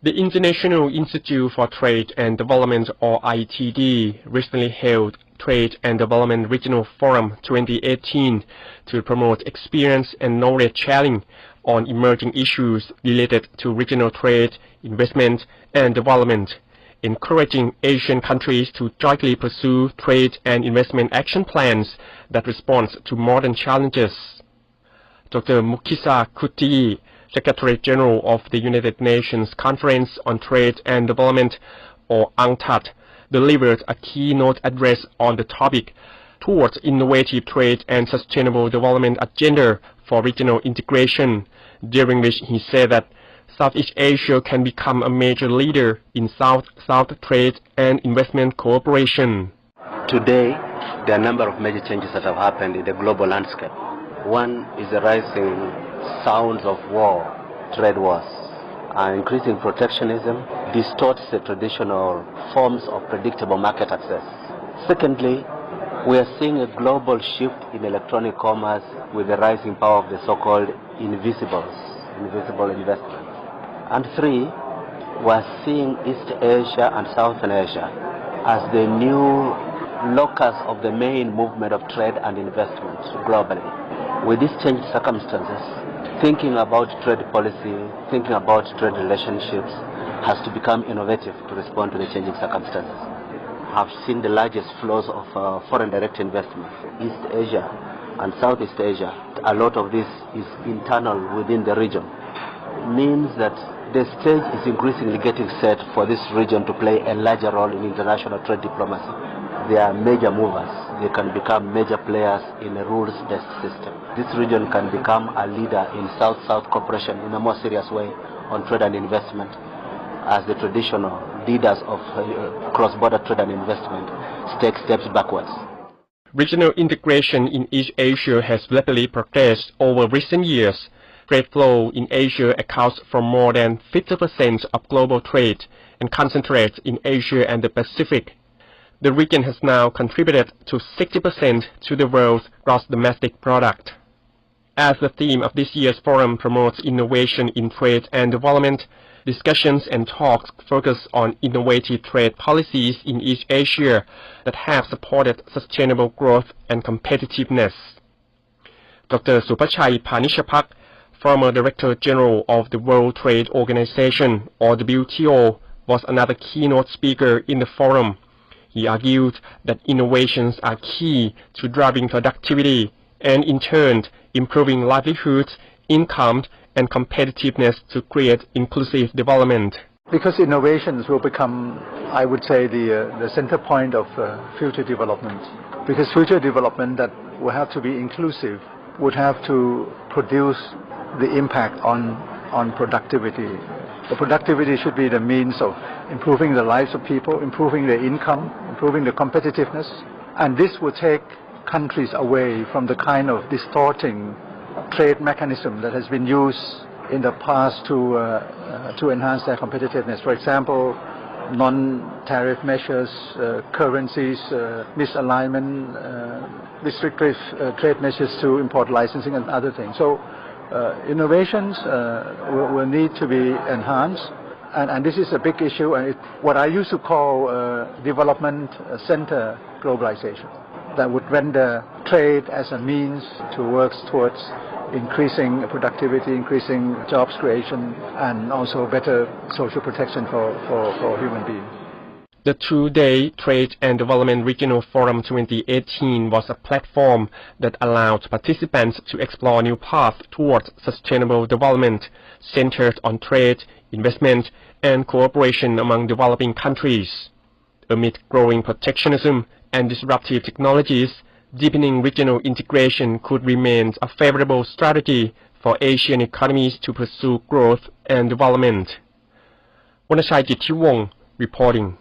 The International Institute for Trade and Development, or ITD, recently held Trade and Development Regional Forum 2018 to promote experience and knowledge sharing on emerging issues related to regional trade, investment, and development, encouraging Asian countries to jointly pursue trade and investment action plans that respond to modern challenges. Dr. Mukisa Kuti, Secretary General of the United Nations Conference on Trade and Development, or UNCTAD, delivered a keynote address on the topic towards innovative trade and sustainable development agenda for regional integration, during which he said that Southeast Asia can become a major leader in South-South trade and investment cooperation. Today, there are a number of major changes that have happened in the global landscape. One is the rising sounds of war, trade wars. Increasing protectionism distorts the traditional forms of predictable market access. Secondly, we are seeing a global shift in electronic commerce with the rising power of the so-called invisible investments. And three, we are seeing East Asia and Southern Asia as the new locus of the main movement of trade and investment globally. With these changed circumstances, thinking about trade policy, thinking about trade relationships has to become innovative to respond to the changing circumstances. Have seen the largest flows of foreign direct investment, East Asia and Southeast Asia. A lot of this is internal within the region. It means that the stage is increasingly getting set for this region to play a larger role in international trade diplomacy. They are major movers. They can become major players in a rules-based system. This region can become a leader in South-South cooperation in a more serious way on trade and investment, as the traditional leaders of cross-border trade and investment take steps backwards. Regional integration in East Asia has rapidly progressed over recent years. Trade flow in Asia accounts for more than 50% of global trade and concentrates in Asia and the Pacific. The region has now contributed to 60% to the world's gross domestic product. As the theme of this year's forum promotes innovation in trade and development, discussions and talks focus on innovative trade policies in East Asia that have supported sustainable growth and competitiveness. Dr. Supachai Panishapak, former Director General of the World Trade Organization, or WTO, was another keynote speaker in the forum. He argued that innovations are key to driving productivity and, in turn, improving livelihoods, income, and competitiveness to create inclusive development. Because innovations will become, I would say, the center point of future development. Because future development that will have to be inclusive would have to produce the impact on productivity. The productivity should be the means of improving the lives of people, improving their income, improving the competitiveness. And this will take countries away from the kind of distorting trade mechanism that has been used in the past to enhance their competitiveness. For example, non-tariff measures, currencies, misalignment, restrictive trade measures to import licensing and other things. So innovations will need to be enhanced, and this is a big issue, and what I used to call development center globalization, that would render trade as a means to work towards increasing productivity, increasing jobs creation, and also better social protection for human beings. The two-day Trade and Development Regional Forum 2018 was a platform that allowed participants to explore new paths towards sustainable development, centered on trade, investment, and cooperation among developing countries. Amid growing protectionism and disruptive technologies, deepening regional integration could remain a favorable strategy for Asian economies to pursue growth and development. Wanachai Jittiwong reporting.